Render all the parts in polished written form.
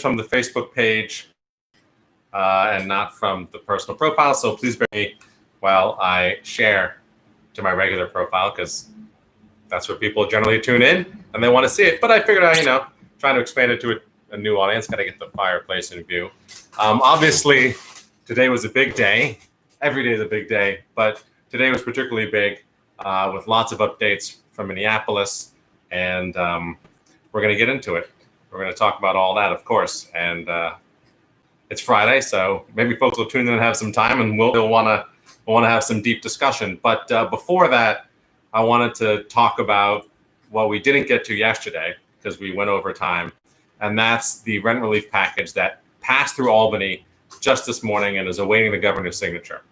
from the Facebook page and not from the personal profile. So please bear with me while I share to my regular profile, because that's where people generally tune in and they want to see it. But I figured out, trying to expand it to a new audience, got to get the fireplace in view. Obviously, today was a big day. Every day is a big day, but today was particularly big with lots of updates from Minneapolis, and we're going to get into it. We're going to talk about all that, of course, and it's Friday, so maybe folks will tune in and have some time, and we'll want to have some deep discussion. But before that, I wanted to talk about what we didn't get to yesterday because we went over time, and that's the rent relief package that passed through Albany just this morning and is awaiting the governor's signature.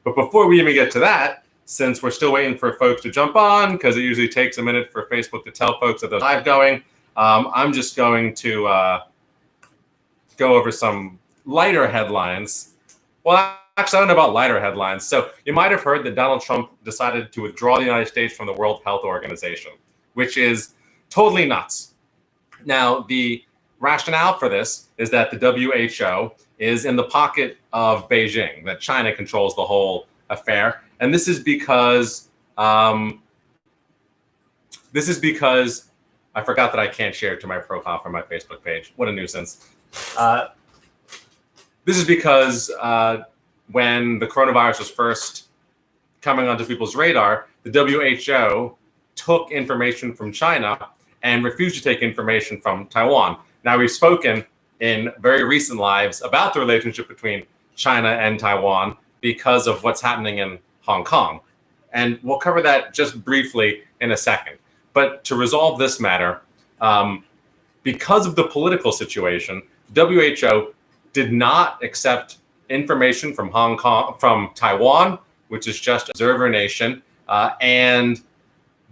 But before we even get to that, since we're still waiting for folks to jump on, because it usually takes a minute for Facebook to tell folks that they're live going, I'm just going to go over some lighter headlines. Well, actually, I don't know about lighter headlines. So you might have heard that Donald Trump decided to withdraw the United States from the World Health Organization, which is totally nuts. Now, the rationale for this is that the WHO is in the pocket of Beijing, that China controls the whole affair. And this is because I forgot that I can't share it to my profile from my Facebook page. What a nuisance. This is because when the coronavirus was first coming onto people's radar, the WHO took information from China and refused to take information from Taiwan. Now, we've spoken in very recent lives about the relationship between China and Taiwan because of what's happening in Hong Kong. And we'll cover that just briefly in a second. But to resolve this matter, because of the political situation, WHO did not accept information from from Taiwan, which is just an observer nation, and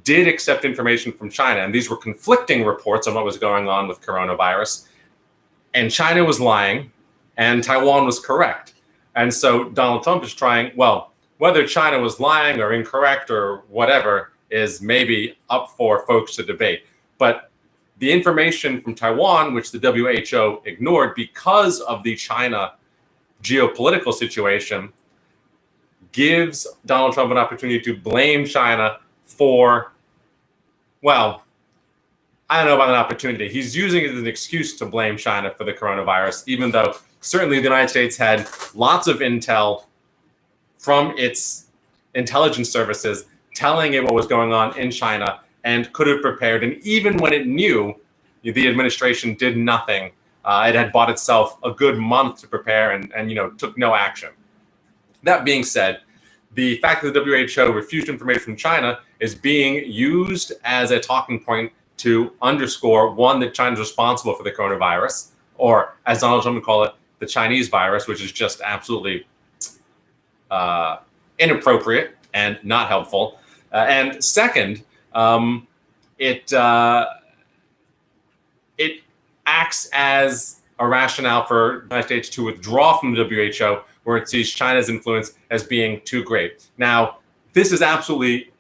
did accept information from China. And these were conflicting reports on what was going on with coronavirus. And China was lying, and Taiwan was correct. And so Donald Trump is trying, whether China was lying or incorrect or whatever is maybe up for folks to debate. But the information from Taiwan, which the WHO ignored because of the China geopolitical situation, gives Donald Trump an opportunity to blame China for, I don't know about an opportunity. He's using it as an excuse to blame China for the coronavirus, even though certainly the United States had lots of intel from its intelligence services telling it what was going on in China and could have prepared. And even when it knew, the administration did nothing. It had bought itself a good month to prepare and took no action. That being said, the fact that the WHO refused information from China is being used as a talking point to underscore, one, that China is responsible for the coronavirus, or as Donald Trump would call it, the Chinese virus, which is just absolutely inappropriate and not helpful. And second, it acts as a rationale for the United States to withdraw from the WHO, where it sees China's influence as being too great. Now, this is absolutely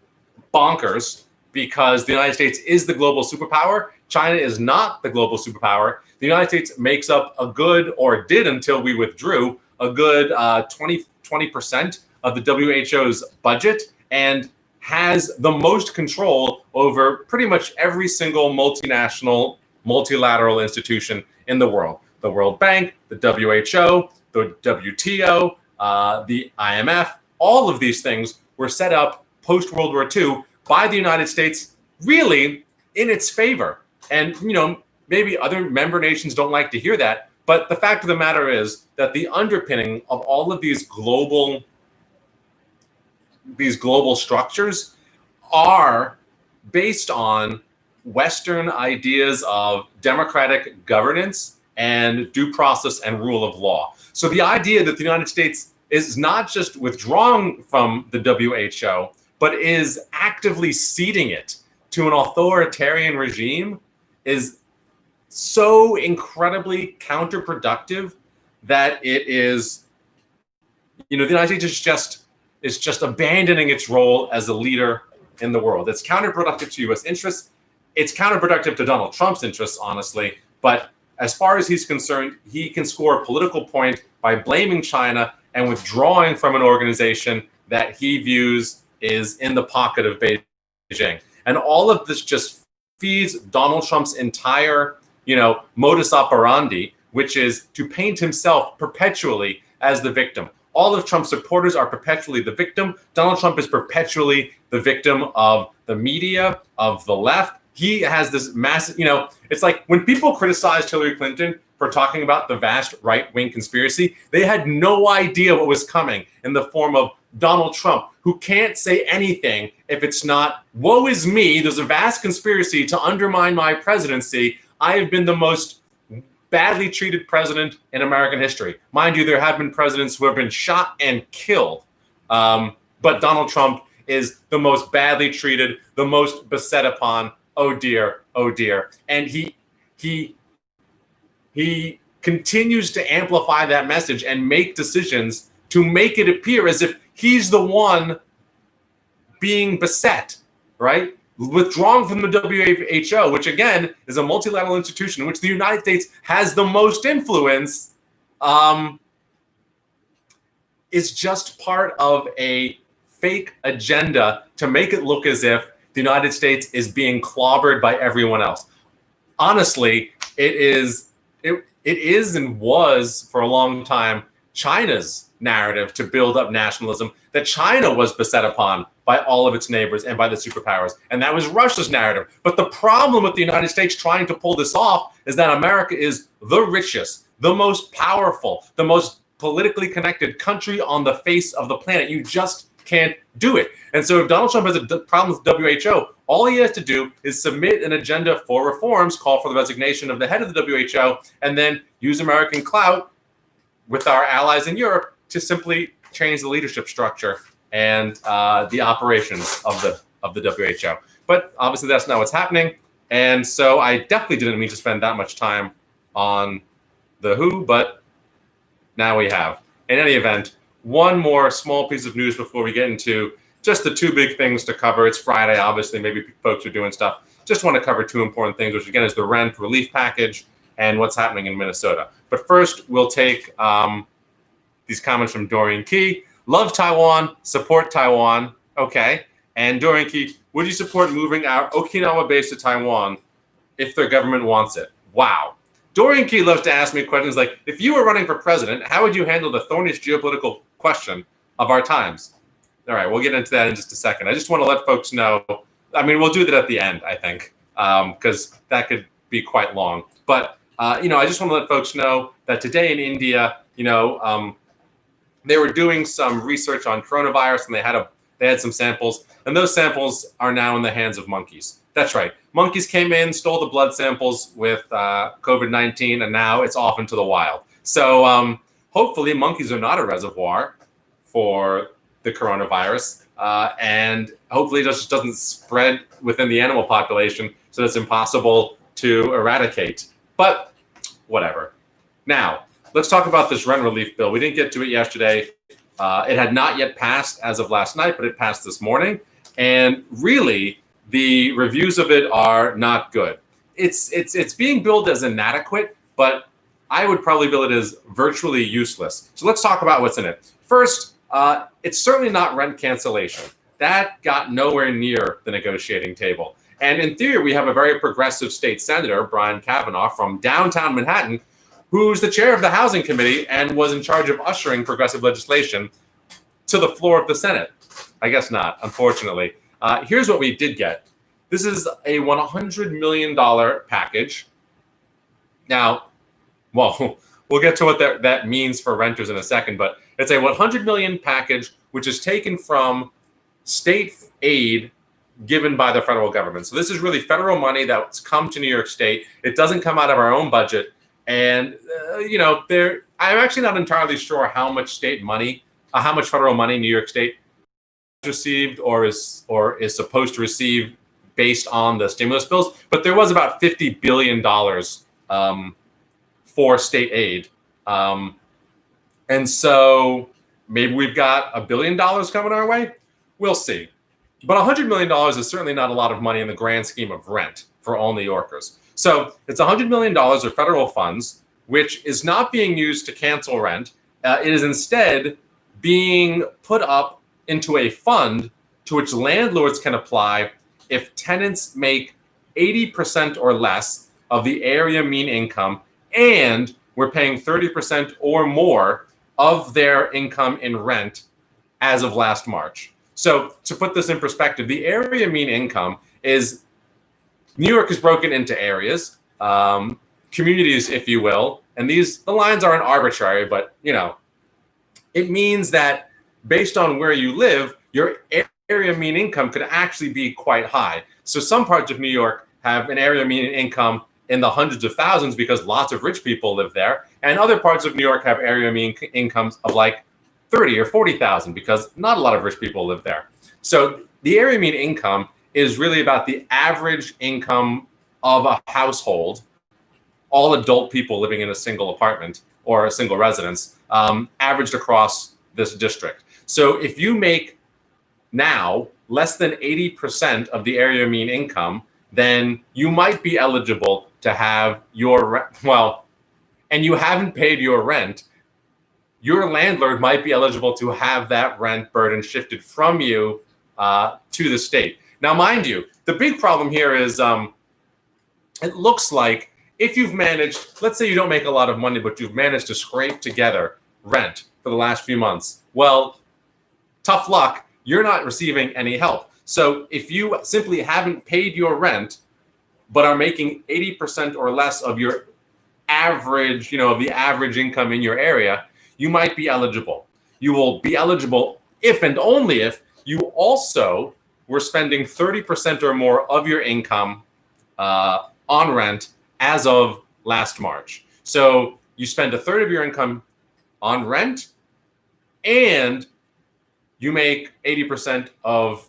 bonkers because the United States is the global superpower. China is not the global superpower. The United States makes up a good, or did until we withdrew, a good 20% of the WHO's budget and has the most control over pretty much every single multinational, multilateral institution in the world. The World Bank, the WHO, the WTO, the IMF, all of these things were set up post-World War II by the United States, really in its favor. And, maybe other member nations don't like to hear that, but the fact of the matter is that the underpinning of all of these global structures are based on Western ideas of democratic governance and due process and rule of law. So the idea that the United States is not just withdrawing from the WHO, but is actively ceding it to an authoritarian regime is so incredibly counterproductive that it is, the United States is just abandoning its role as a leader in the world. It's counterproductive to U.S. interests. It's counterproductive to Donald Trump's interests, honestly. But as far as he's concerned, he can score a political point by blaming China and withdrawing from an organization that he views is in the pocket of Beijing. And all of this just feeds Donald Trump's entire, modus operandi, which is to paint himself perpetually as the victim. All of Trump's supporters are perpetually the victim. Donald Trump is perpetually the victim of the media, of the left. He has this massive, it's like when people criticized Hillary Clinton for talking about the vast right-wing conspiracy, they had no idea what was coming in the form of Donald Trump, who can't say anything if it's not, woe is me, there's a vast conspiracy to undermine my presidency. I have been the most badly treated president in American history. Mind you, there have been presidents who have been shot and killed. But Donald Trump is the most badly treated, the most beset upon. Oh dear, oh dear. And he continues to amplify that message and make decisions to make it appear as if he's the one being beset, right? Withdrawing from the WHO, which again is a multilateral institution in which the United States has the most influence, is just part of a fake agenda to make it look as if the United States is being clobbered by everyone else. Honestly, it is and was for a long time China's narrative to build up nationalism, that China was beset upon by all of its neighbors and by the superpowers. And that was Russia's narrative. But the problem with the United States trying to pull this off is that America is the richest, the most powerful, the most politically connected country on the face of the planet. You just can't do it. And so if Donald Trump has a problem with WHO, all he has to do is submit an agenda for reforms, call for the resignation of the head of the WHO, and then use American clout with our allies in Europe to simply change the leadership structure and the operations of the WHO. But obviously that's not what's happening. And so I definitely didn't mean to spend that much time on the WHO, but now we have. In any event, one more small piece of news before we get into just the two big things to cover. It's Friday, obviously, maybe folks are doing stuff. Just want to cover two important things, which again is the rent relief package and what's happening in Minnesota. But first, we'll take these comments from Dorian Key. Love Taiwan, support Taiwan. Okay. And Dorian Key, would you support moving our Okinawa base to Taiwan if their government wants it? Wow. Dorian Key loves to ask me questions like, if you were running for president, how would you handle the thorniest geopolitical question of our times? All right, we'll get into that in just a second. I just want to let folks know. I mean, we'll do that at the end, I think, because that could be quite long. But, I just want to let folks know that today in India, they were doing some research on coronavirus, and they had some samples, and those samples are now in the hands of monkeys. That's right. Monkeys came in, stole the blood samples with COVID-19, and now it's off into the wild. So hopefully monkeys are not a reservoir for the coronavirus, and hopefully it just doesn't spread within the animal population so it's impossible to eradicate. But whatever. Now, let's talk about this rent relief bill. We didn't get to it yesterday. It had not yet passed as of last night, but it passed this morning. And really, the reviews of it are not good. It's being billed as inadequate, but I would probably bill it as virtually useless. So let's talk about what's in it. First, it's certainly not rent cancellation. That got nowhere near the negotiating table. And in theory, we have a very progressive state senator, Brian Kavanaugh, from downtown Manhattan, who's the chair of the Housing Committee and was in charge of ushering progressive legislation to the floor of the Senate. I guess not, unfortunately. Here's what we did get. This is a $100 million package. Now, well, we'll get to what that means for renters in a second, but it's a $100 million package, which is taken from state aid given by the federal government. So this is really federal money that's come to New York State. It doesn't come out of our own budget. And, I'm actually not entirely sure how much how much federal money New York State received or is supposed to receive based on the stimulus bills. But there was about $50 billion for state aid. And so maybe we've got $1 billion coming our way. We'll see. But $100 million is certainly not a lot of money in the grand scheme of rent for all New Yorkers. So it's $100 million of federal funds, which is not being used to cancel rent. It is instead being put up into a fund to which landlords can apply if tenants make 80% or less of the area mean income, and we're paying 30% or more of their income in rent as of last March. So to put this in perspective, the area mean income is, New York is broken into areas, communities, if you will, and the lines aren't arbitrary, but it means that based on where you live, your area mean income could actually be quite high. So some parts of New York have an area mean income in the hundreds of thousands because lots of rich people live there, and other parts of New York have area mean incomes of like 30 or 40,000 because not a lot of rich people live there. So the area mean income is really about the average income of a household, all adult people living in a single apartment or a single residence, averaged across this district. So if you make now less than 80% of the area mean income, then you might be eligible to have your and you haven't paid your rent, your landlord might be eligible to have that rent burden shifted from you to the state. Now, mind you, the big problem here is it looks like if you've managed, let's say you don't make a lot of money, but you've managed to scrape together rent for the last few months, well, tough luck, you're not receiving any help. So if you simply haven't paid your rent, but are making 80% or less of your average, of the average income in your area, you might be eligible. You will be eligible if and only if you also were spending 30% or more of your income on rent as of last March. So you spend a third of your income on rent and you make 80% of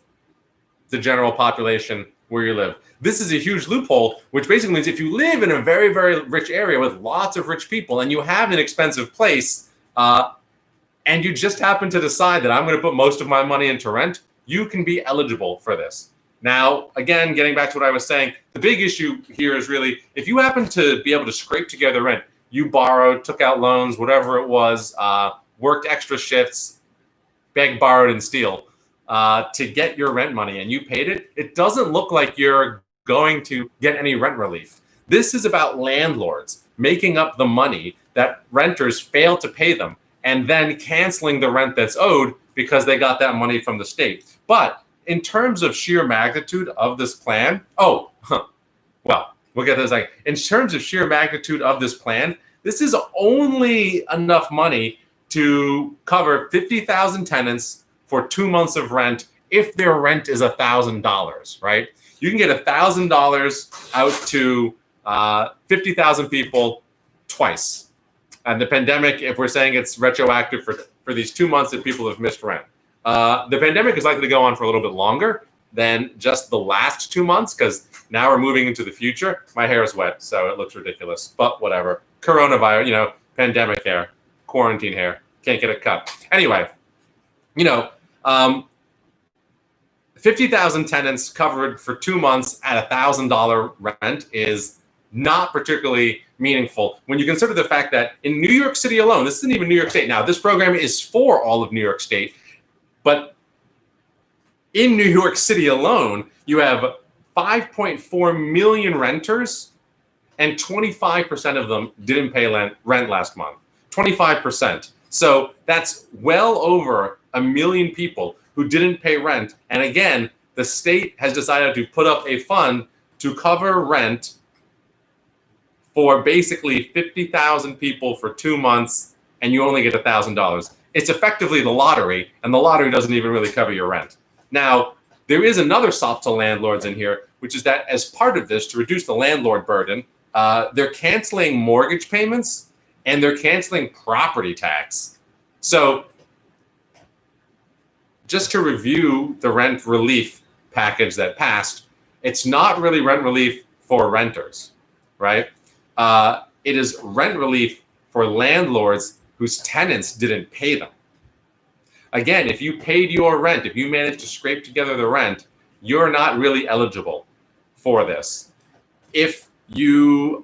the general population where you live. This is a huge loophole, which basically means if you live in a very, very rich area with lots of rich people and you have an expensive place and you just happen to decide that I'm going to put most of my money into rent, you can be eligible for this. Now, again, getting back to what I was saying, the big issue here is really if you happen to be able to scrape together rent, you borrowed, took out loans, whatever it was, worked extra shifts, begged, borrowed, and steal to get your rent money and you paid it, it doesn't look like you're going to get any rent relief. This is about landlords making up the money that renters fail to pay them and then canceling the rent that's owed because they got that money from the state. But in terms of sheer magnitude of this plan, we'll get this. In terms of sheer magnitude of this plan, this is only enough money to cover 50,000 tenants for 2 months of rent if their rent is $1,000, right? You can get $1,000 out to 50,000 people twice. And the pandemic, if we're saying it's retroactive for these 2 months that people have missed rent. The pandemic is likely to go on for a little bit longer than just the last 2 months because now we're moving into the future. My hair is wet, so it looks ridiculous, but whatever. Coronavirus, pandemic hair, quarantine hair, can't get it cut. Anyway, 50,000 tenants covered for 2 months at $1,000 rent is not particularly meaningful when you consider the fact that in New York City alone, this isn't even New York State. Now, this program is for all of New York State, but in New York City alone, you have 5.4 million renters and 25% of them didn't pay rent last month. 25%. So that's well over 1 million people who didn't pay rent. And again, the state has decided to put up a fund to cover rent for basically 50,000 people for 2 months, and you only get $1,000. It's effectively the lottery, and the lottery doesn't even really cover your rent. Now, there is another sop to landlords in here, which is that as part of this, to reduce the landlord burden, they're canceling mortgage payments and they're canceling property tax. So just to review the rent relief package that passed, it's not really rent relief for renters, right? It is rent relief for landlords whose tenants didn't pay them. Again, if you paid your rent, if you managed to scrape together the rent, you're not really eligible for this. If you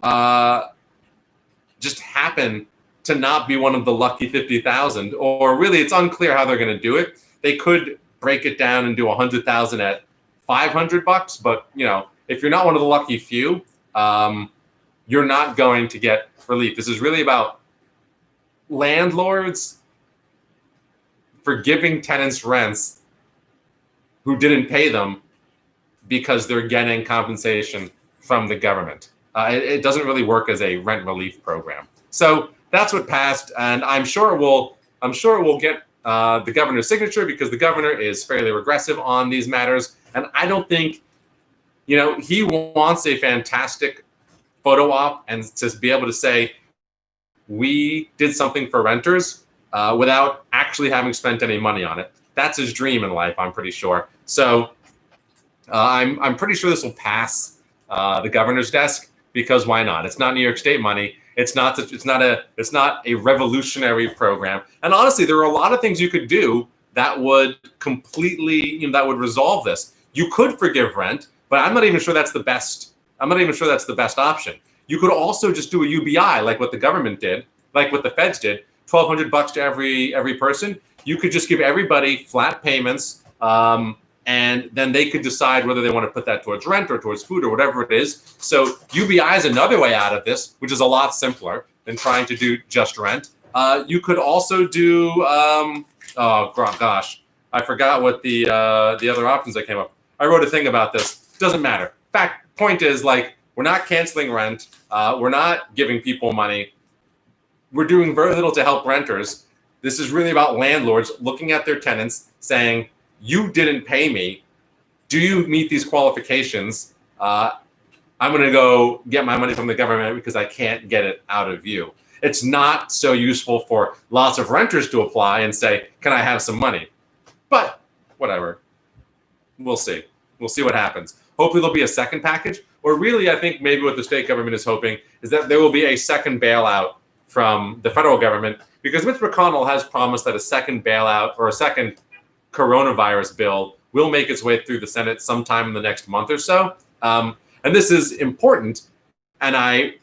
just happen to not be one of the lucky 50,000, or really it's unclear how they're going to do it. They could break it down and do 100,000 at $500, but if you're not one of the lucky few, you're not going to get relief. This is really about landlords forgiving tenants rents who didn't pay them because they're getting compensation from the government. It doesn't really work as a rent relief program. So that's what passed, and I'm sure it will get the governor's signature, because the governor is fairly regressive on these matters. And I don't think, he wants a fantastic photo op and to be able to say, we did something for renters without actually having spent any money on it. That's his dream in life, I'm pretty sure. So I'm pretty sure this will pass the governor's desk, because why not? It's not New York State money. It's not a revolutionary program. And honestly, there are a lot of things you could do that would completely, that would resolve this. You could forgive rent, but I'm not even sure that's the best. I'm not even sure that's the best option. You could also just do a UBI, like what the government did, like what the feds did, $1,200 to every person. You could just give everybody flat payments, and then they could decide whether they want to put that towards rent or towards food or whatever it is. So UBI is another way out of this, which is a lot simpler than trying to do just rent. You could also do, oh gosh, I forgot what the other options that came up. I wrote a thing about this. Doesn't matter. Point is, we're not canceling rent. We're not giving people money. We're doing very little to help renters. This is really about landlords looking at their tenants saying, you didn't pay me. Do you meet these qualifications? I'm going to go get my money from the government because I can't get it out of you. It's not so useful for lots of renters to apply and say, can I have some money? But whatever. We'll see. We'll see what happens. Hopefully there'll be a second package. Or really, I think maybe what the state government is hoping is that there will be a second bailout from the federal government, because Mitch McConnell has promised that a second bailout or a second coronavirus bill will make its way through the Senate sometime in the next month or so. And this is important. And I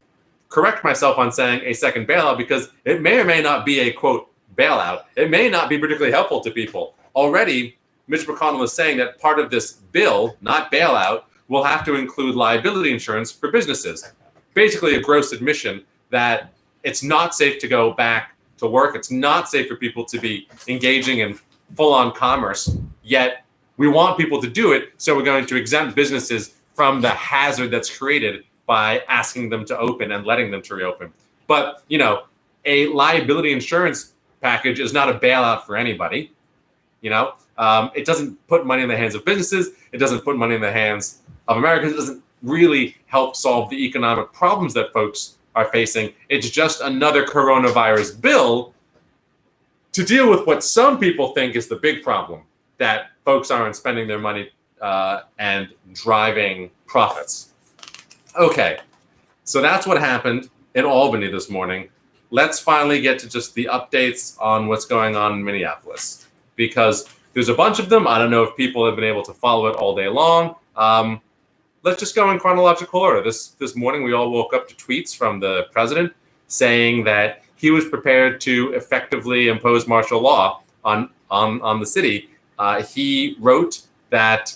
correct myself on saying a second bailout, because it may or may not be a, quote, bailout. It may not be particularly helpful to people. Already, Mitch McConnell is saying that part of this bill, not bailout, will have to include liability insurance for businesses. Basically a gross admission that it's not safe to go back to work. It's not safe for people to be engaging in full-on commerce, yet we want people to do it, so we're going to exempt businesses from the hazard that's created by asking them to open and letting them to reopen. But, a liability insurance package is not a bailout for anybody. It doesn't put money in the hands of businesses. It doesn't put money in the hands of Americans. It doesn't really help solve the economic problems that folks are facing. It's just another coronavirus bill to deal with what some people think is the big problem, that folks aren't spending their money and driving profits. Okay, so that's what happened in Albany this morning. Let's finally get to just the updates on what's going on in Minneapolis, because there's a bunch of them. I don't know if people have been able to follow it all day long. Let's just go in chronological order. This morning, we all woke up to tweets from the president saying that he was prepared to effectively impose martial law on the city. He wrote that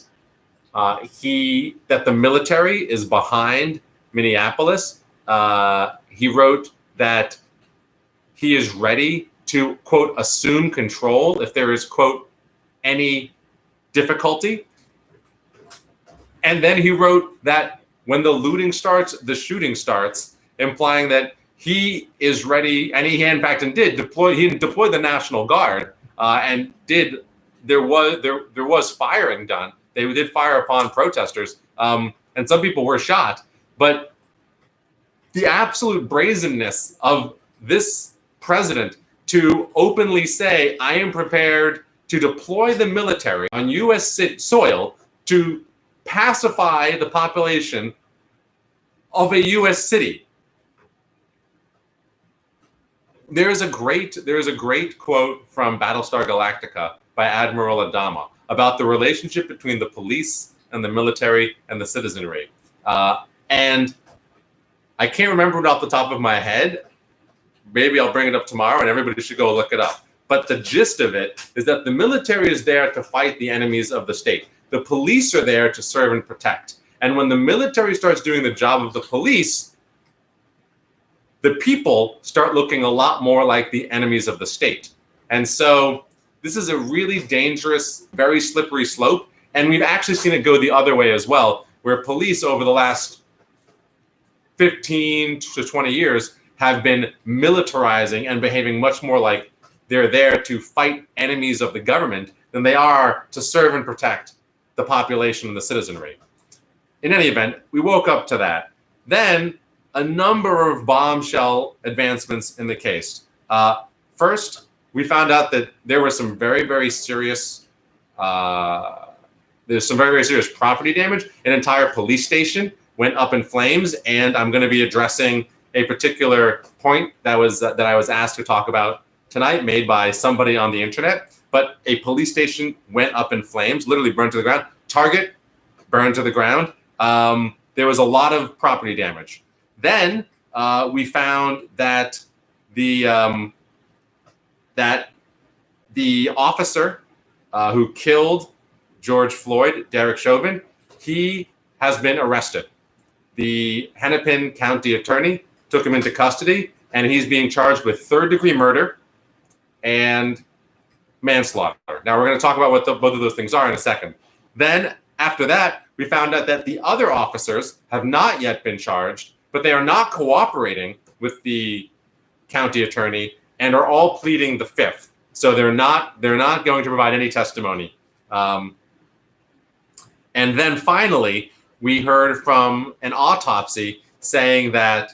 the military is behind Minneapolis. He wrote that he is ready to, quote, assume control if there is, quote, any difficulty. And then he wrote that when the looting starts, the shooting starts, implying that he is ready, and he in fact did deploy. He deployed the National Guard, and there was firing done. They did fire upon protesters, and some people were shot. But the absolute brazenness of this president to openly say, "I am prepared to deploy the military on U.S. soil to pacify the population of a U.S. city." There is a great quote from Battlestar Galactica by Admiral Adama about the relationship between the police and the military and the citizenry. And I can't remember it off the top of my head. Maybe I'll bring it up tomorrow and everybody should go look it up. But the gist of it is that the military is there to fight the enemies of the state. The police are there to serve and protect. And when the military starts doing the job of the police, the people start looking a lot more like the enemies of the state. And so this is a really dangerous, very slippery slope. And we've actually seen it go the other way as well, where police over the last 15 to 20 years have been militarizing and behaving much more like they're there to fight enemies of the government than they are to serve and protect the population and the citizenry. In any event, we woke up to that. Then a number of bombshell advancements in the case. First, we found out that there were some very, very serious property damage. An entire police station went up in flames, and I'm going to be addressing a particular point that I was asked to talk about tonight, made by somebody on the internet. But a police station went up in flames, literally burned to the ground. Target burned to the ground. There was a lot of property damage. Then we found that the officer who killed George Floyd, Derek Chauvin, he has been arrested. The Hennepin County attorney took him into custody, and he's being charged with third-degree murder and manslaughter. Now, we're going to talk about what both of those things are in a second. Then, after that, we found out that the other officers have not yet been charged, but they are not cooperating with the county attorney and are all pleading the fifth. So they're not going to provide any testimony. And then finally, we heard from an autopsy saying that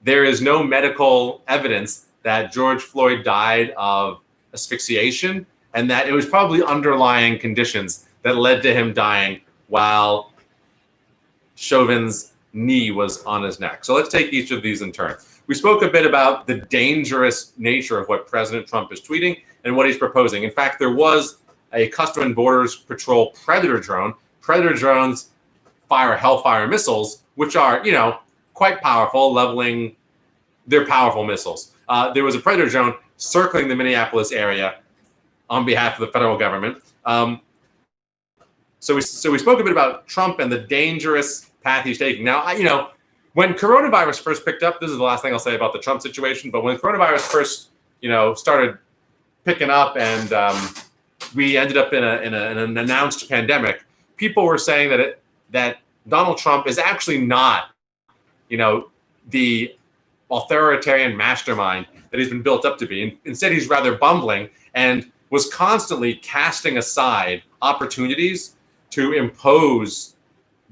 there is no medical evidence that George Floyd died of asphyxiation, and that it was probably underlying conditions that led to him dying while Chauvin's knee was on his neck. So let's take each of these in turn. We spoke a bit about the dangerous nature of what President Trump is tweeting and what he's proposing. In fact, there was a Customs and Borders Patrol Predator drone. Predator drones fire Hellfire missiles, which are, quite powerful, they're powerful missiles. There was a Predator drone circling the Minneapolis area on behalf of the federal government. So we spoke a bit about Trump and the dangerous path he's taking. Now, when coronavirus first picked up, this is the last thing I'll say about the Trump situation, but when coronavirus first, started picking up and we ended up in an announced pandemic, people were saying that Donald Trump is actually not, the authoritarian mastermind that he's been built up to be. And instead, he's rather bumbling and was constantly casting aside opportunities to impose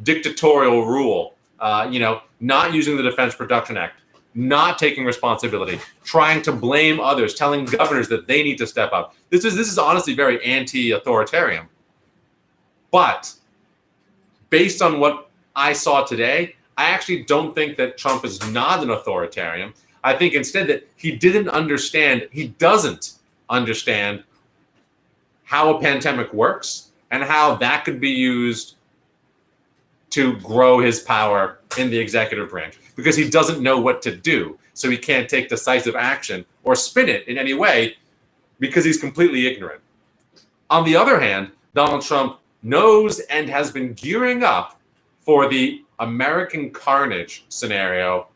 dictatorial rule, not using the Defense Production Act, not taking responsibility, trying to blame others, telling governors that they need to step up. This is honestly very anti-authoritarian. But based on what I saw today, I actually don't think that Trump is not an authoritarian. I think instead that he doesn't understand how a pandemic works and how that could be used to grow his power in the executive branch, because he doesn't know what to do. So he can't take decisive action or spin it in any way because he's completely ignorant. On the other hand, Donald Trump knows and has been gearing up for the American carnage scenario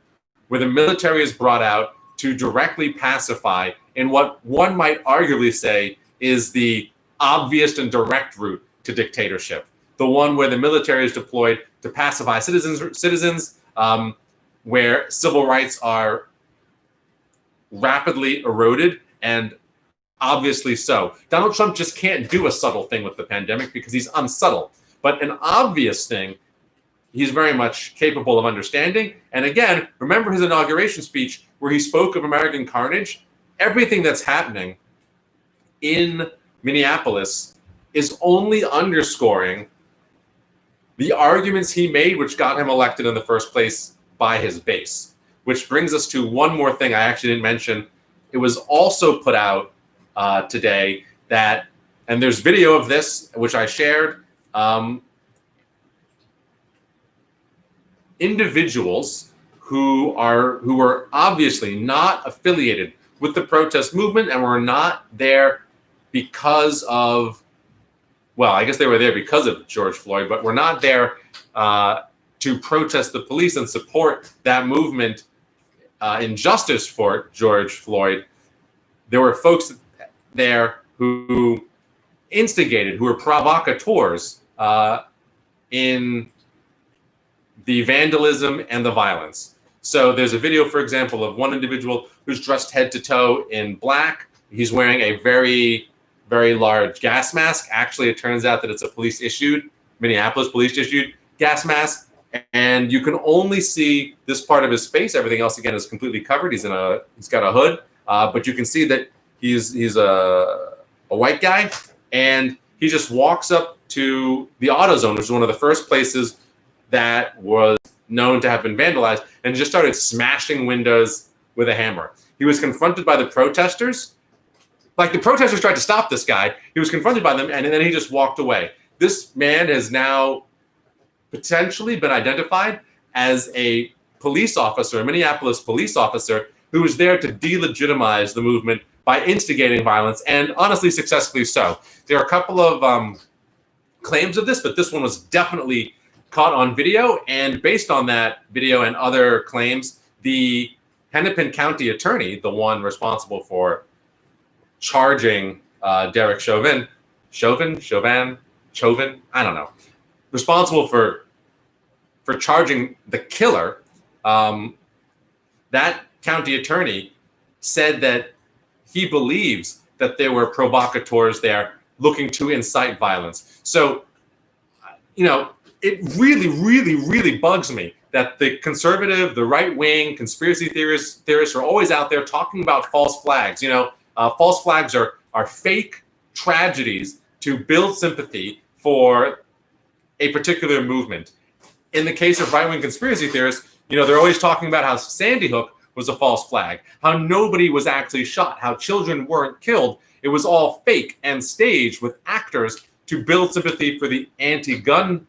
where the military is brought out to directly pacify in what one might arguably say is the obvious and direct route to dictatorship, the one where the military is deployed to pacify citizens, where civil rights are rapidly eroded, and obviously so. Donald Trump just can't do a subtle thing with the pandemic because he's unsubtle. But an obvious thing, he's very much capable of understanding. And again, remember his inauguration speech where he spoke of American carnage? Everything that's happening in Minneapolis is only underscoring the arguments he made, which got him elected in the first place by his base. Which brings us to one more thing I actually didn't mention. It was also put out today that, and there's video of this, which I shared, individuals who were obviously not affiliated with the protest movement and were not there because of, well, I guess they were there because of George Floyd, but were not there to protest the police and support that movement in justice for George Floyd. There were folks there who instigated, who were provocateurs in the vandalism and the violence. So there's a video, for example, of one individual who's dressed head to toe in black. He's wearing a very, very large gas mask. Actually, it turns out that it's a Minneapolis police issued gas mask. And you can only see this part of his face. Everything else, again, is completely covered. He's got a hood, but you can see that he's a white guy, and he just walks up to the AutoZone, which is one of the first places that was known to have been vandalized, and just started smashing windows with a hammer. He was confronted by the protesters. Like, the protesters tried to stop this guy. He was confronted by them, and then he just walked away. This man has now potentially been identified as a police officer, a Minneapolis police officer, who was there to delegitimize the movement by instigating violence, and honestly, successfully so. There are a couple of claims of this, but this one was definitely caught on video. And based on that video and other claims, the Hennepin County attorney, the one responsible for charging Derek Chauvin, I don't know, responsible for charging the killer, that county attorney said that he believes that there were provocateurs there looking to incite violence. So, it really, really, really bugs me that the conservative, the right-wing conspiracy theorists are always out there talking about false flags. False flags are fake tragedies to build sympathy for a particular movement. In the case of right-wing conspiracy theorists, they're always talking about how Sandy Hook was a false flag, how nobody was actually shot, how children weren't killed. It was all fake and staged with actors to build sympathy for the anti-gun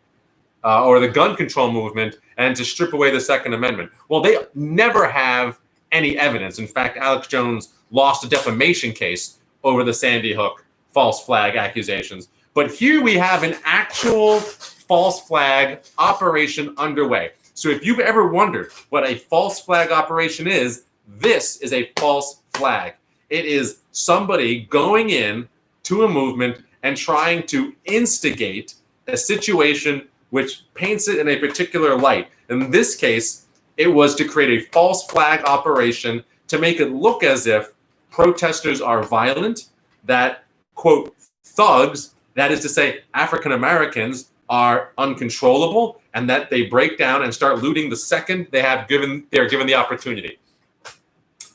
or the gun control movement and to strip away the Second Amendment. Well, they never have any evidence. In fact, Alex Jones lost a defamation case over the Sandy Hook false flag accusations. But here we have an actual false flag operation underway. So if you've ever wondered what a false flag operation is, this is a false flag. It is somebody going in to a movement and trying to instigate a situation which paints it in a particular light. In this case, it was to create a false flag operation to make it look as if protesters are violent, that, quote, thugs, that is to say, African Americans, are uncontrollable, and that they break down and start looting the second they're given the opportunity.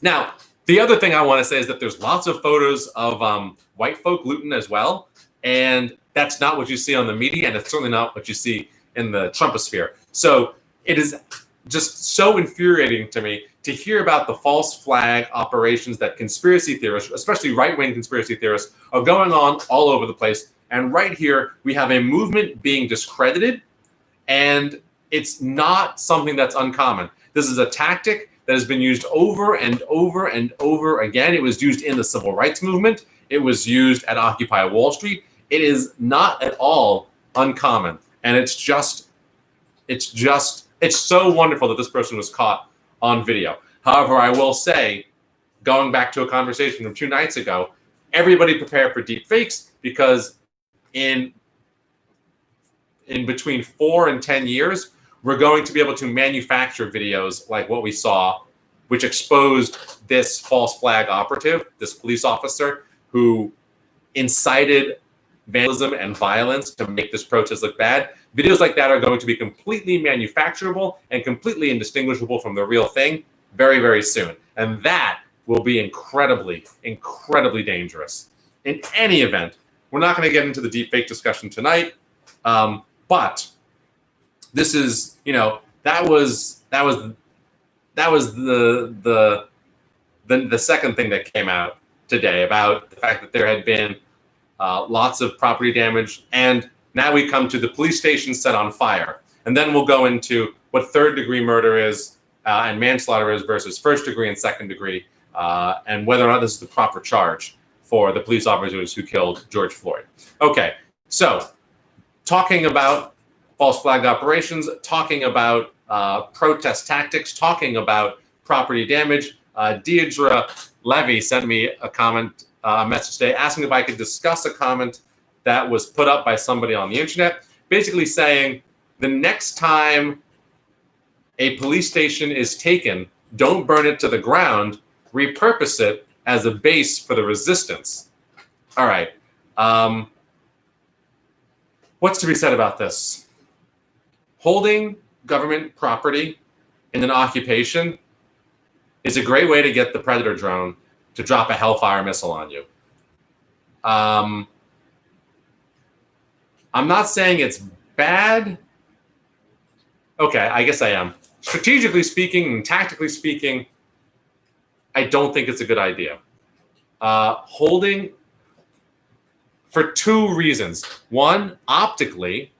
Now, the other thing I want to say is that there's lots of photos of white folk looting as well, and that's not what you see on the media, and it's certainly not what you see in the Trumposphere. So it is just so infuriating to me to hear about the false flag operations that conspiracy theorists, especially right-wing conspiracy theorists, are going on all over the place. And right here, we have a movement being discredited, and it's not something that's uncommon. This is a tactic that has been used over and over and over again. It was used in the civil rights movement. It was used at Occupy Wall Street. It is not at all uncommon. And it's so wonderful that this person was caught on video. However, I will say, going back to a conversation from 2 nights ago, everybody prepare for deep fakes, because in between 4 and 10 years, we're going to be able to manufacture videos like what we saw, which exposed this false flag operative, this police officer who incited vandalism and violence to make this protest look bad. Videos like that are going to be completely manufacturable and completely indistinguishable from the real thing very, very soon. And that will be incredibly, incredibly dangerous. In any event, we're not going to get into the deepfake discussion tonight, but this is, that was the second thing that came out today about the fact that there had been lots of property damage, and now we come to the police station set on fire, and then we'll go into what third-degree murder is, and manslaughter is versus first degree and second degree, and whether or not this is the proper charge for the police officers who killed George Floyd. Okay, so talking about false flag operations, talking about protest tactics, talking about property damage, Deidre Levy sent me a message today asking if I could discuss a comment that was put up by somebody on the internet, basically saying the next time a police station is taken, don't burn it to the ground, repurpose it as a base for the resistance. All right. What's to be said about this? Holding government property in an occupation is a great way to get the Predator drone to drop a Hellfire missile on you. I'm not saying it's bad. Okay, I guess I am. Strategically speaking and tactically speaking, I don't think it's a good idea. Holding for two reasons. One, optically,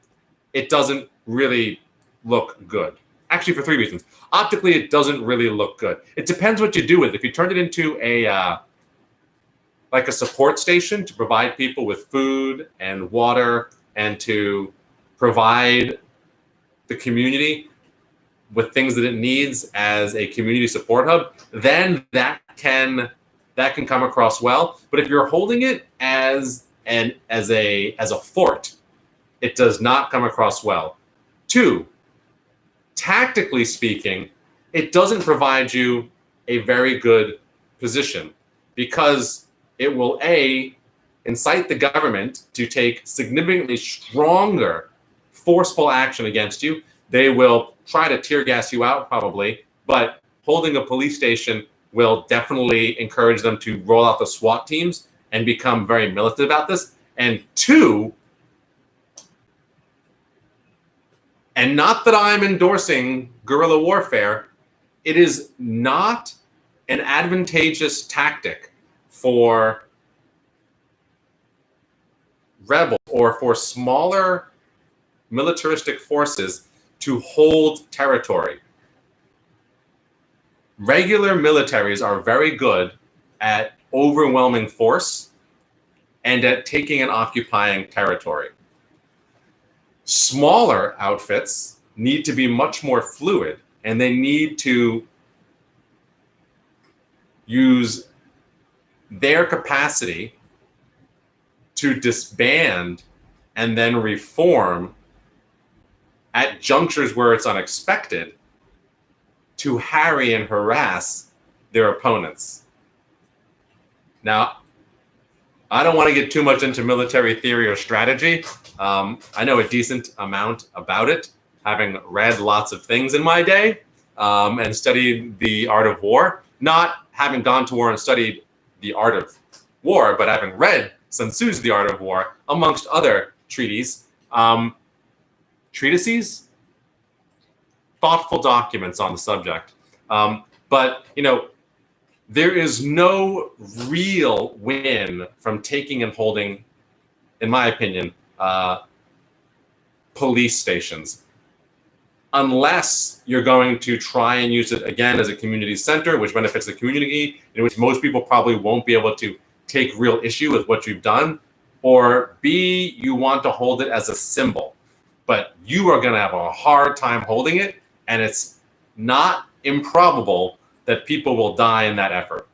it doesn't really look good. Actually, for three reasons. Optically, it doesn't really look good. It depends what you do with it. If you turned it into like a support station to provide people with food and water and to provide the community with things that it needs as a community support hub, then that can come across well. But if you're holding it as a fort, it does not come across well. Two, tactically speaking, it doesn't provide you a very good position because it will incite the government to take significantly stronger forceful action against you. They will try to tear gas you out probably, but holding a police station will definitely encourage them to roll out the SWAT teams and become very militant about this. And two, and not that I'm endorsing guerrilla warfare, it is not an advantageous tactic for rebels or for smaller militaristic forces to hold territory. Regular militaries are very good at overwhelming force and at taking and occupying territory. Smaller outfits need to be much more fluid, and they need to use their capacity to disband and then reform at junctures where it's unexpected to harry and harass their opponents. Now, I don't want to get too much into military theory or strategy. I know a decent amount about it, having read lots of things in my day and studied the art of war. Not having gone to war and studied the art of war, but having read Sun Tzu's The Art of War, amongst other treatises, thoughtful documents on the subject. But, there is no real win from taking and holding, in my opinion, police stations, unless you're going to try and use it again as a community center, which benefits the community, in which most people probably won't be able to take real issue with what you've done, or B, you want to hold it as a symbol, but you are going to have a hard time holding it, and it's not improbable that people will die in that effort.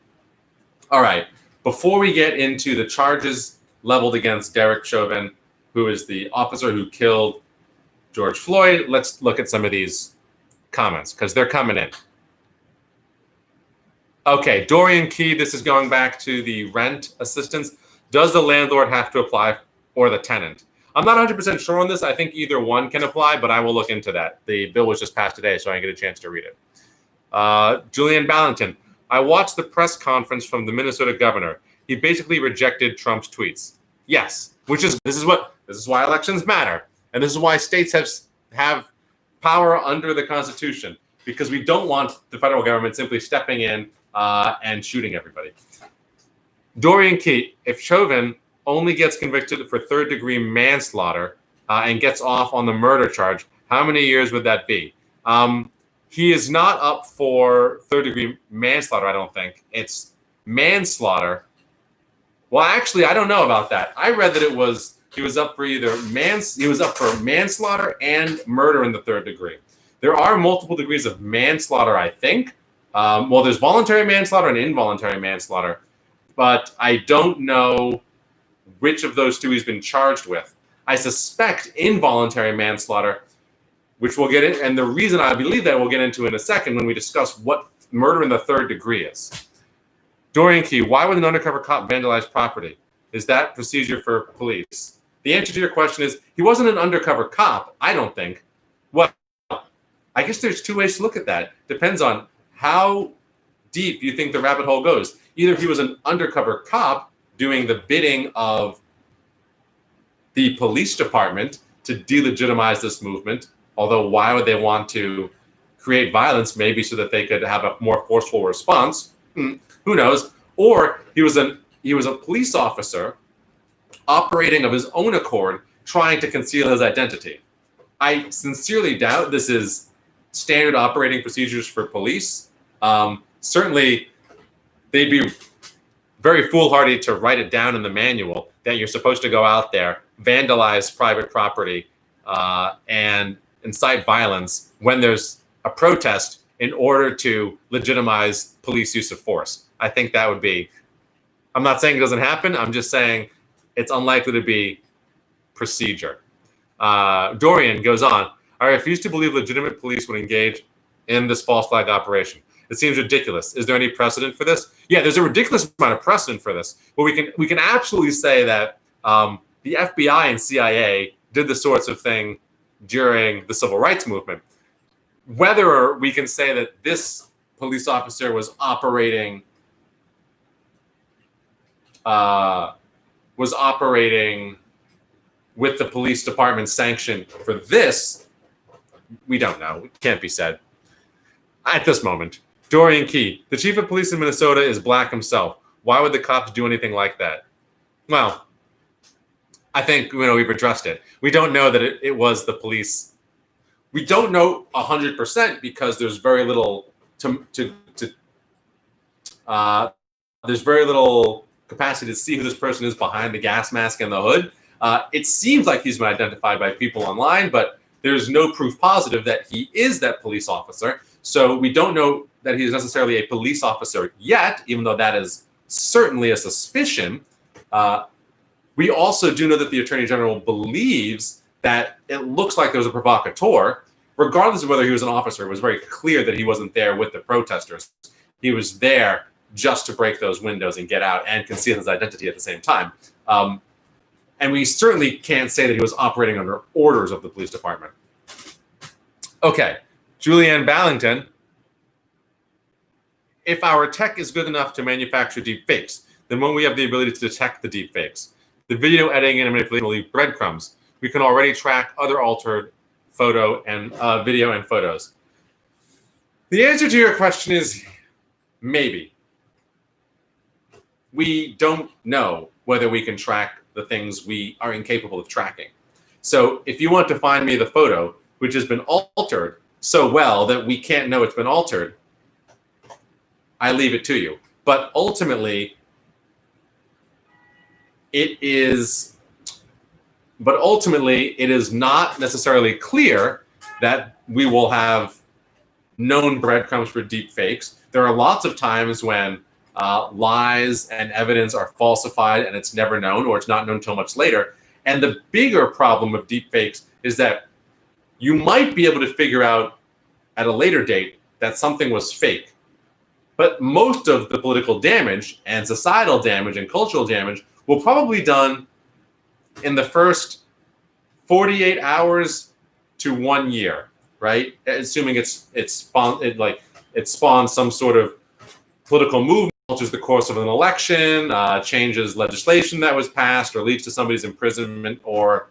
All right, before we get into the charges leveled against Derek Chauvin, who is the officer who killed George Floyd, let's look at some of these comments because they're coming in. Okay, Dorian Key, this is going back to the rent assistance. Does the landlord have to apply or the tenant? I'm not 100% sure on this. I think either one can apply, but I will look into that. The bill was just passed today, so I didn't get a chance to read it. Julian Ballington, I watched the press conference from the Minnesota governor. He basically rejected Trump's tweets. Yes, this is why elections matter, and this is why states have power under the Constitution, because we don't want the federal government simply stepping in and shooting everybody. Dorian Key, if Chauvin only gets convicted for third-degree manslaughter and gets off on the murder charge, how many years would that be? He is not up for third-degree manslaughter, I don't think. It's manslaughter. Well, actually, I don't know about that. I read that he was up for manslaughter and murder in the third degree. There are multiple degrees of manslaughter, I think. Well, there's voluntary manslaughter and involuntary manslaughter, but I don't know which of those two he's been charged with. I suspect involuntary manslaughter, which we'll get in, and the reason I believe that we'll get into in a second when we discuss what murder in the third degree is. Dorian Key, why would an undercover cop vandalize property? Is that procedure for police? The answer to your question is he wasn't an undercover cop, I don't think. Well, I guess there's two ways to look at that. Depends on how deep you think the rabbit hole goes. Either he was an undercover cop doing the bidding of the police department to delegitimize this movement, although why would they want to create violence? Maybe so that they could have a more forceful response. Who knows? Or he was a police officer operating of his own accord, trying to conceal his identity. I sincerely doubt this is standard operating procedures for police. Certainly, they'd be very foolhardy to write it down in the manual that you're supposed to go out there, vandalize private property, and incite violence when there's a protest in order to legitimize police use of force. I think that would be, I'm not saying it doesn't happen, I'm just saying it's unlikely to be procedure. Dorian goes on, I refuse to believe legitimate police would engage in this false flag operation. It seems ridiculous. Is there any precedent for this? Yeah, there's a ridiculous amount of precedent for this. But we can absolutely say that the FBI and CIA did this sorts of thing during the civil rights movement. Whether we can say that this police officer was operating with the police department's sanction for this, we don't know. It can't be said at this moment. Dorian Key, the chief of police in Minnesota is black himself. Why would the cops do anything like that? Well, I think we've addressed it. We don't know that it was the police. We don't know 100% because there's very little there's very little capacity to see who this person is behind the gas mask and the hood. It seems like he's been identified by people online, but there's no proof positive that he is that police officer. So we don't know that he is necessarily a police officer yet, even though that is certainly a suspicion. We also do know that the Attorney General believes that it looks like there was a provocateur. Regardless of whether he was an officer, it was very clear that he wasn't there with the protesters. He was there just to break those windows and get out and conceal his identity at the same time. And we certainly can't say that he was operating under orders of the police department. Okay, Julianne Ballington. If our tech is good enough to manufacture deep fakes, then when we have the ability to detect the deep fakes, the video editing and manipulation will leave breadcrumbs. We can already track other altered photo and video and photos. The answer to your question is maybe. We don't know whether we can track the things we are incapable of tracking. So if you want to find me the photo, which has been altered so well that we can't know it's been altered, I leave it to you. But ultimately, it is not necessarily clear that we will have known breadcrumbs for deep fakes. There are lots of times when lies and evidence are falsified and it's never known, or it's not known until much later. And the bigger problem of deep fakes is that you might be able to figure out at a later date that something was fake. But most of the political damage and societal damage and cultural damage will probably be done in the first 48 hours to 1 year, right? Assuming it spawns some sort of political movement, alters the course of an election, changes legislation that was passed, or leads to somebody's imprisonment or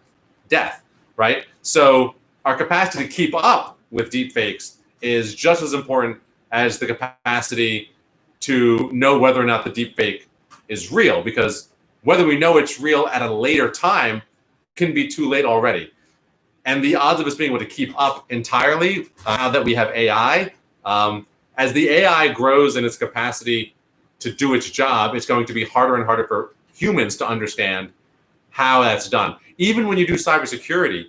death, right? So our capacity to keep up with deepfakes is just as important as the capacity to know whether or not the deepfake is real, because whether we know it's real at a later time can be too late already. and the odds of us being able to keep up entirely now that we have AI, as the AI grows in its capacity to do its job, it's going to be harder and harder for humans to understand how that's done. Even when you do cybersecurity,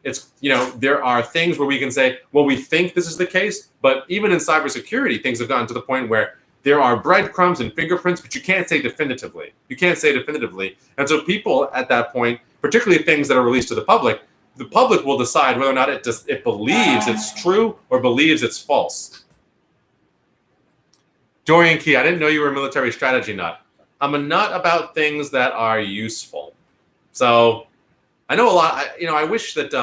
it's, there are things where we can say, well, we think this is the case, but even in cybersecurity, things have gotten to the point where there are breadcrumbs and fingerprints, but you can't say definitively. And so people at that point, particularly things that are released to the public will decide whether or not it believes it's true or believes it's false. Dorian Key, I didn't know you were a military strategy nut. I'm a nut about things that are useful. So I know a lot. I wish that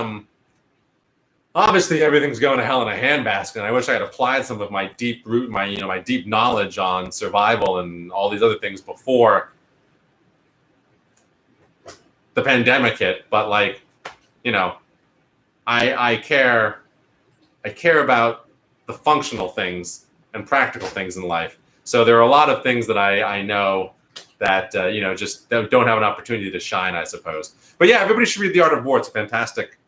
obviously everything's going to hell in a handbasket, and I wish I had applied some of my deep root, my deep knowledge on survival and all these other things before the pandemic hit. But I care about the functional things and practical things in life. So there are a lot of things that I know that just don't have an opportunity to shine, I suppose. But yeah, everybody should read The Art of War. It's a fantastic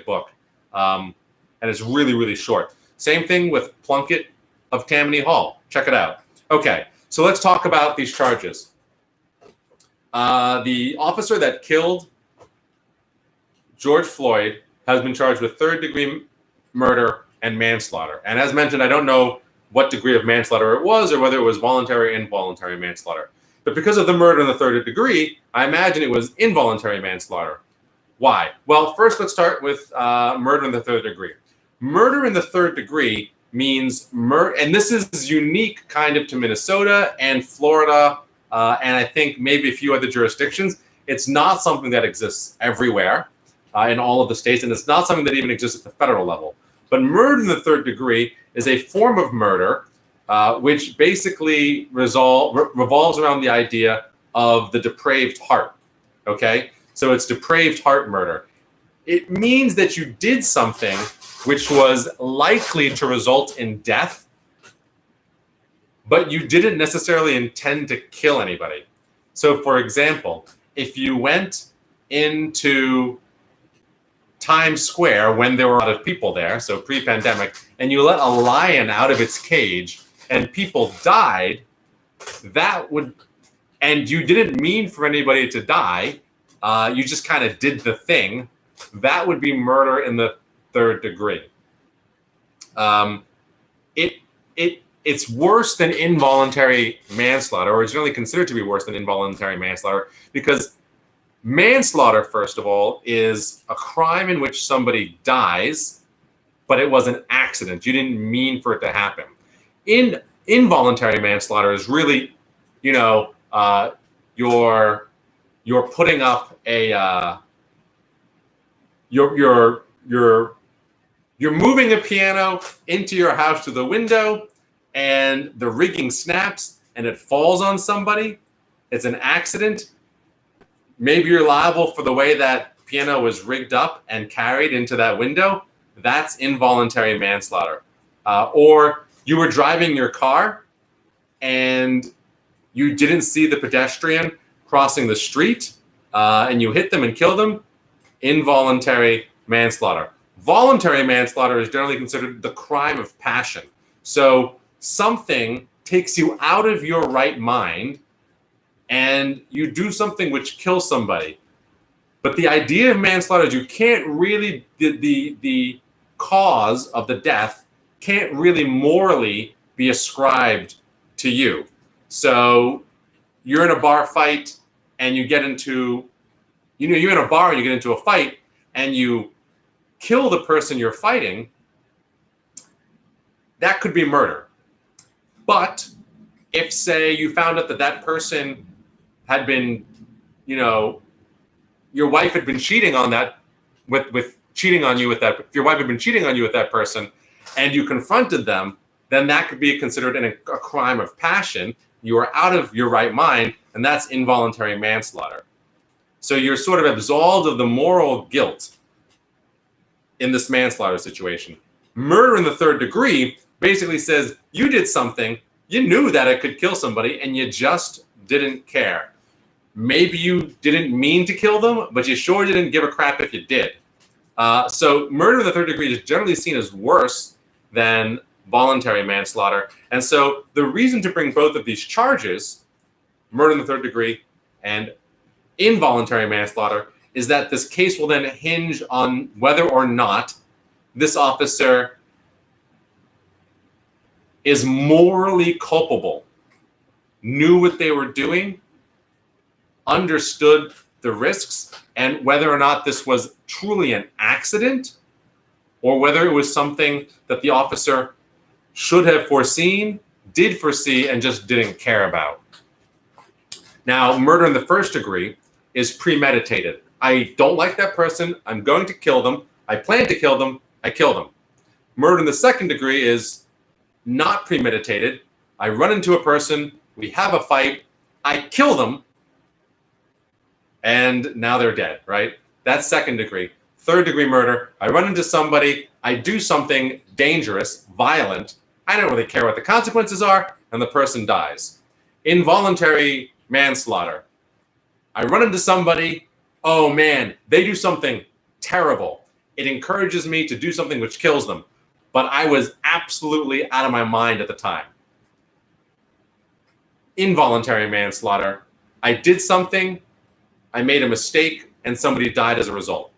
book, and it's really, really short. Same thing with Plunkett of Tammany Hall. Check it out. Okay, so let's talk about these charges. The officer that killed George Floyd has been charged with third-degree murder and manslaughter. And as mentioned, I don't know what degree of manslaughter it was or whether it was voluntary or involuntary manslaughter. But because of the murder in the third degree, I imagine it was involuntary manslaughter. Why? Well, first let's start with murder in the third degree. Murder in the third degree means and this is unique kind of to Minnesota and Florida, and I think maybe a few other jurisdictions. It's not something that exists everywhere in all of the states, and it's not something that even exists at the federal level. But murder in the third degree is a form of murder which basically revolves around the idea of the depraved heart, okay? So it's depraved heart murder. It means that you did something which was likely to result in death, but you didn't necessarily intend to kill anybody. So for example, if you went into Times Square when there were a lot of people there, so pre-pandemic, and you let a lion out of its cage and people died, and you didn't mean for anybody to die, you just kind of did the thing, that would be murder in the third degree. It's worse than involuntary manslaughter, or it's generally considered to be worse than involuntary manslaughter, because manslaughter, first of all, is a crime in which somebody dies, but it was an accident. You didn't mean for it to happen. Involuntary manslaughter is really, you're putting up a you're moving a piano into your house to the window, and the rigging snaps and it falls on somebody. It's an accident. Maybe you're liable for the way that piano was rigged up and carried into that window. That's involuntary manslaughter. Or you were driving your car and you didn't see the pedestrian crossing the street and you hit them and killed them. Involuntary manslaughter. Voluntary manslaughter is generally considered the crime of passion. So something takes you out of your right mind and you do something which kills somebody. But the idea of manslaughter is you can't really, the cause of the death can't really morally be ascribed to you. So you're in a bar fight and you get into, you're in a bar and you get into a fight and you kill the person you're fighting, that could be murder. But if, say, you found out that that person had been, your wife had been cheating on that, with cheating on you with that, if your wife had been cheating on you with that person, and you confronted them, then that could be considered a crime of passion. You are out of your right mind, and that's involuntary manslaughter. So you're sort of absolved of the moral guilt in this manslaughter situation. Murder in the third degree basically says you did something, you knew that it could kill somebody, and you just didn't care. maybe you didn't mean to kill them, but you sure didn't give a crap if you did. So murder in the third degree is generally seen as worse than voluntary manslaughter. And so the reason to bring both of these charges, murder in the third degree and involuntary manslaughter, is that this case will then hinge on whether or not this officer is morally culpable, knew what they were doing, understood the risks, and whether or not this was truly an accident or whether it was something that the officer should have foreseen, did foresee, and just didn't care about. Now, murder in the first degree is premeditated. I don't like that person. I'm going to kill them. I plan to kill them. I kill them. Murder in the second degree is not premeditated. I run into a person. We have a fight. I kill them. And now they're dead, right? That's second degree. Third degree murder, I run into somebody. I do something dangerous, violent. I don't really care what the consequences are, and the person dies. Involuntary manslaughter, I run into somebody. Oh man, they do something terrible. It encourages me to do something which kills them. But I was absolutely out of my mind at the time. Involuntary manslaughter, I did something, I made a mistake, and somebody died as a result.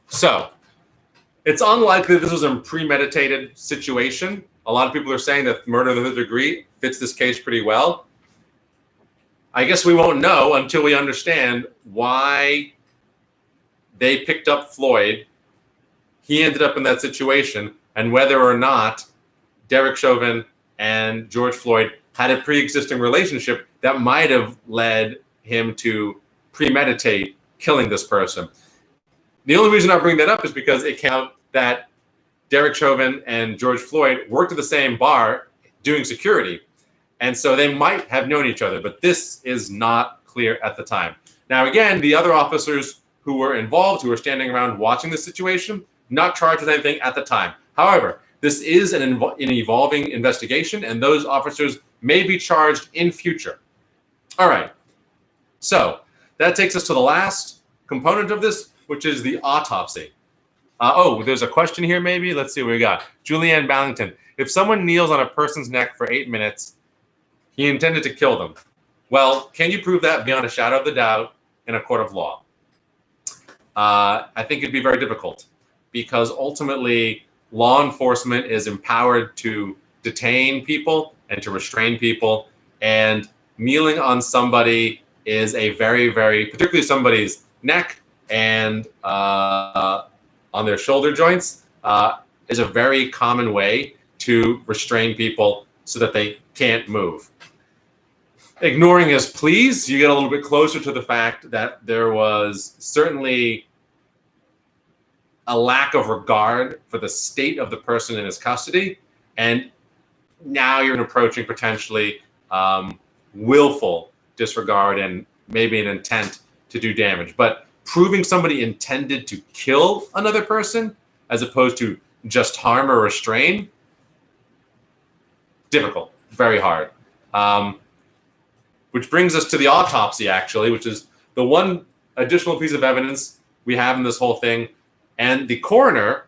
So it's unlikely this was a premeditated situation. A lot of people are saying that murder in the third degree fits this case pretty well. I guess we won't know until we understand why they picked up Floyd. He ended up in that situation, and whether or not Derek Chauvin and George Floyd had a pre-existing relationship that might have led him to premeditate killing this person. The only reason I bring that up is because it came out that Derek Chauvin and George Floyd worked at the same bar doing security. And so they might have known each other, but this is not clear at the time. Now, again, the other officers who were involved, who were standing around watching the situation, not charged with anything at the time. However, this is an evolving investigation, and those officers may be charged in future. All right. So that takes us to the last component of this, which is the autopsy. There's a question here maybe. Let's see what we got. Julianne Ballington. If someone kneels on a person's neck for 8 minutes, he intended to kill them. Well, can you prove that beyond a shadow of the doubt in a court of law? I think it'd be very difficult because ultimately law enforcement is empowered to detain people and to restrain people. And kneeling on somebody is a very, very, particularly somebody's neck and on their shoulder joints, is a very common way to restrain people so that they can't move. Ignoring his pleas, you get a little bit closer to the fact that there was certainly a lack of regard for the state of the person in his custody. And now you're approaching potentially willful disregard and maybe an intent to do damage. But proving somebody intended to kill another person as opposed to just harm or restrain, difficult, very hard. Which brings us to the autopsy, actually, which is the one additional piece of evidence we have in this whole thing. And the coroner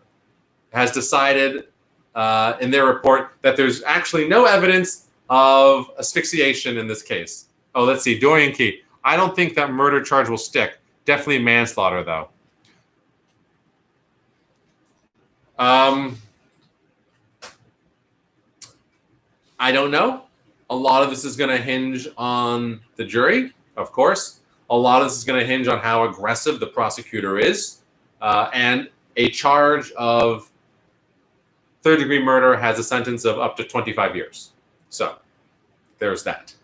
has decided in their report that there's actually no evidence of asphyxiation in this case. Oh, let's see, Dorian Key. I don't think that murder charge will stick. Definitely manslaughter, though. I don't know. A lot of this is going to hinge on the jury, of course. A lot of this is going to hinge on how aggressive the prosecutor is. And a charge of third-degree murder has a sentence of up to 25 years. So there's that.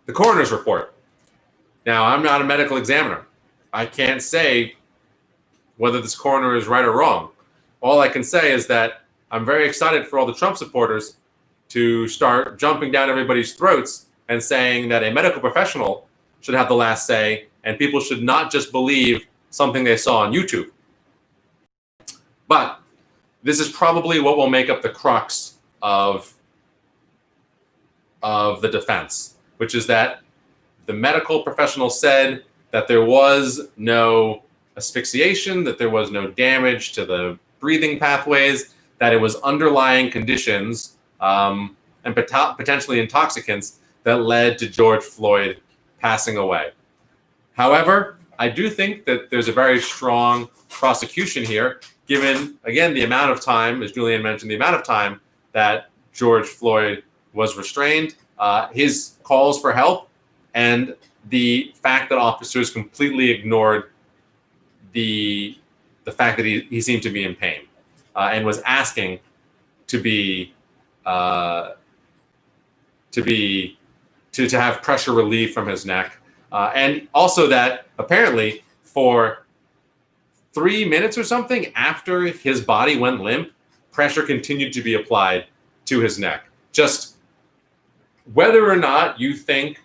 The coroner's report. Now, I'm not a medical examiner. I can't say whether this coroner is right or wrong. All I can say is that I'm very excited for all the Trump supporters to start jumping down everybody's throats and saying that a medical professional should have the last say and people should not just believe something they saw on YouTube. But this is probably what will make up the crux of the defense, which is that The medical professional said that there was no asphyxiation, that there was no damage to the breathing pathways, that it was underlying conditions and potentially intoxicants that led to George Floyd passing away. However, I do think that there's a very strong prosecution here, given, again, the amount of time, as Julianne mentioned, the amount of time that George Floyd was restrained, his calls for help, and the fact that officers completely ignored the fact that he seemed to be in pain and was asking to have pressure relief from his neck, and also that apparently for 3 minutes or something after his body went limp, pressure continued to be applied to his neck. Just whether or not you think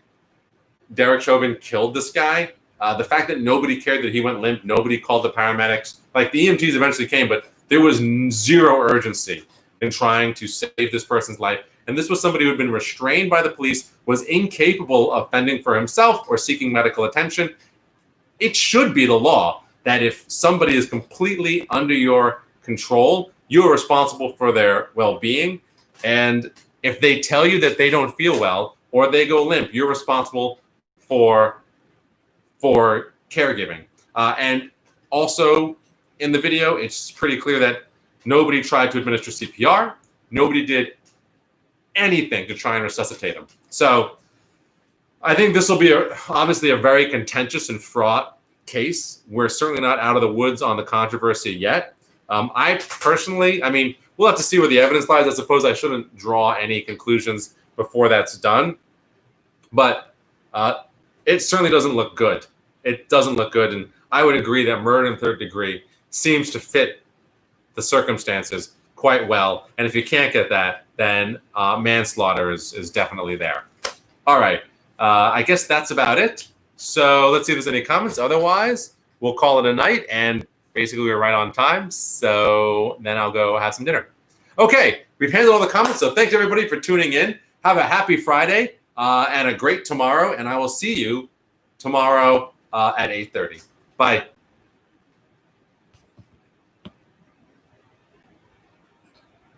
Derek Chauvin killed this guy, the fact that nobody cared that he went limp, nobody called the paramedics, like the EMTs eventually came, but there was zero urgency in trying to save this person's life. And this was somebody who had been restrained by the police, was incapable of fending for himself or seeking medical attention. It should be the law that if somebody is completely under your control, you're responsible for their well-being. And if they tell you that they don't feel well or they go limp, you're responsible for caregiving. And also in the video, it's pretty clear that nobody tried to administer CPR. Nobody did anything to try and resuscitate him. So I think this will be obviously a very contentious and fraught case. We're certainly not out of the woods on the controversy yet. I personally, we'll have to see where the evidence lies. I suppose I shouldn't draw any conclusions before that's done. But it certainly doesn't look good. It doesn't look good. And I would agree that murder in third degree seems to fit the circumstances quite well. And if you can't get that, then manslaughter is definitely there. All right. I guess that's about it. So let's see if there's any comments. Otherwise, we'll call it a night. And basically, we're right on time. So then I'll go have some dinner. Okay. We've handled all the comments. So thanks, everybody, for tuning in. Have a happy Friday and a great tomorrow. And I will see you tomorrow at 8:30. Bye.